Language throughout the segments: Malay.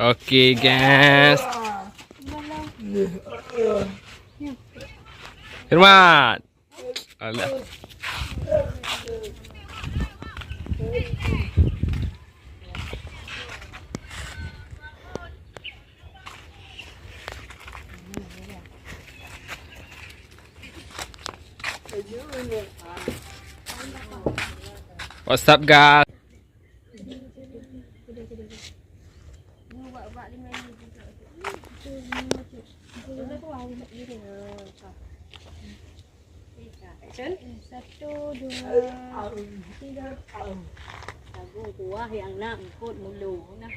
Okey guys. Firman. Alah. What's up guys? Satu, dua, tiga. Lagu kuah yang nak ikut mulu nah.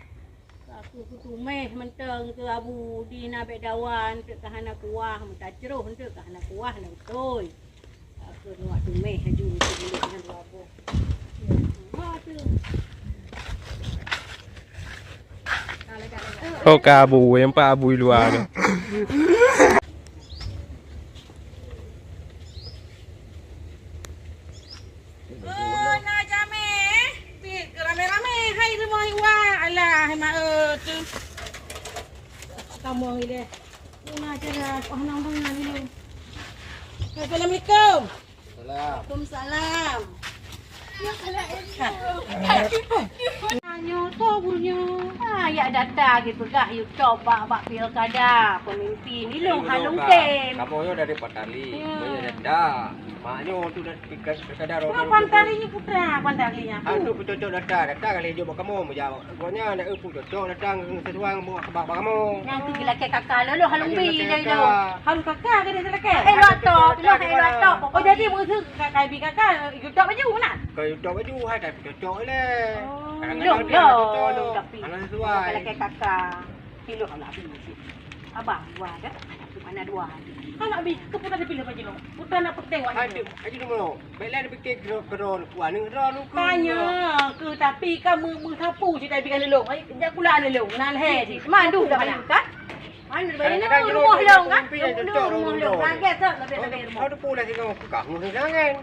Aku tumeh menteng ke abu di nabe dawan ke kahana kuah mentah ceruh ke kahana kuah nak betul. Aku nak tumeh haju mulu dengan abu. Ha tu. Oh kabu yang pak abu luar tu. Kamu ini, mana cara orang orang ni? Assalamualaikum. Waalaikumsalam. Ya Nyo sobunya. Ya data gitu gak yuk coba bak pilkada pemimpin ni long halung tem. Kamu yo dari Pantali, saya dada. Maknyo tu dah pilkada ro. Pantalinya putra, pantalinya. Anu cocok data kali jumpa kamu menjawab. Pokoknya nak cocok datang sesuai mau bak kamu. Yang tu gila ke kakak lo halung bi jadi lo. Halung kakak ke dia lelaki. Lo top, lo top. Oh jadi musuh kakak bi kakak yuk top baju mana? Kau top baju hai tak cocok le. Kadang-kadang tapi anak sesuai. Kalau kayak kakak, kilo kalau habis. Abang dua kan? Mana dua? Kalau habis, keputar dia pilih baju lo. Putar nak tengok. Aje dulu. Baiklah fikir keron kuan ron ku. Tanya ke tapi kamu mengsapu si tadi kan lelong. Ai kerja pula lelong. Nan he si. Mandu dah mana kan? Mana balik rumah lelong kan? Rumah lelong. Kaget tak lebih rumah. Kau tu pula sih kau kamu ni jangan.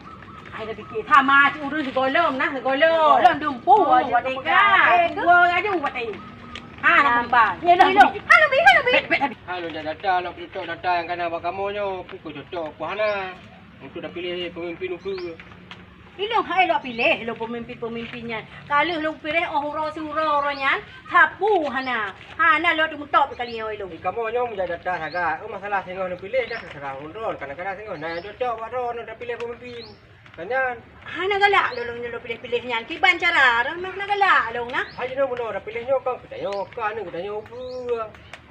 Ai dah fikir sama si urus golom nah golom. Lom dumpu aja tika. Gua aja buat ini. Nampak. Ni lo. Halo bi. Halo data lo cocok data yang kena buat kamu nyo. Ku cocok ku hana. Untuk dah pilih pemimpin uku. Ilong hai lo pilih lo pemimpin-pemimpinnya. Kalau lo pilih orang orangnya sapu hana. Hana lo tu top kali yo lo. Kamu nyo menjadi data saga. Masalah singgo lo pilih dah terserah ron. Kadang-kadang singgo nah cocok buat ron dah pilih pemimpin. Kanyan. Hana galak lo pilih-pilihnya. Kiban cara orang nak galak lo nah. Haji no muno dah pilih nyo kau kita nyo kan kita nyo pu.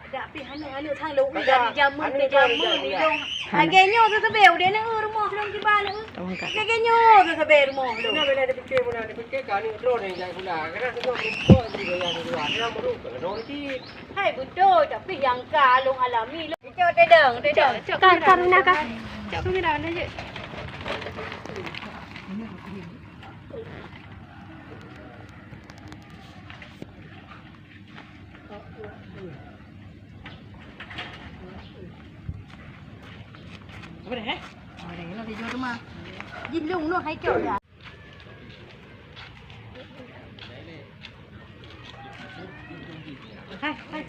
Ada pi hana thang lo dari jamun ni lo. Agenyo tu sebel dia nak rumah lo kiban lo. Agenyo tu sebel rumah lo. Nak bela ada fikir kan ni ron yang jadi pula. Kadang singgo ko juga yang dua. Dia mau ron ti. Hai betul tapi yang kalung alami lo. Cok tedeng. Cok karuna kah? Cok kira mana je? Apa dah? Ada yang nak jual rumah. Jilung no hai cok dah. Hai.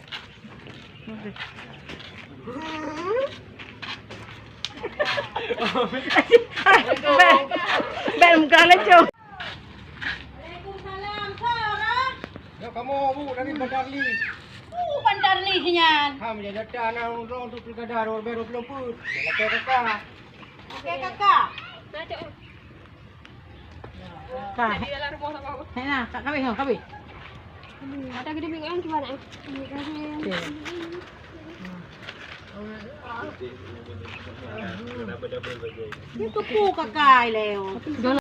Bel muka lecok. Waalaikumsalam. Sarah. Ya kamu bu dari Pantali. Bandar ni hinyan. Ha menjadi data nang ron tu pilkada ron baru belum pun. Lepas kakak. Okey kakak. Kak. Di dalam rumah sama aku. Hai nah, kak kami. Ada gede bingung gimana? Ni kepu kakak leo.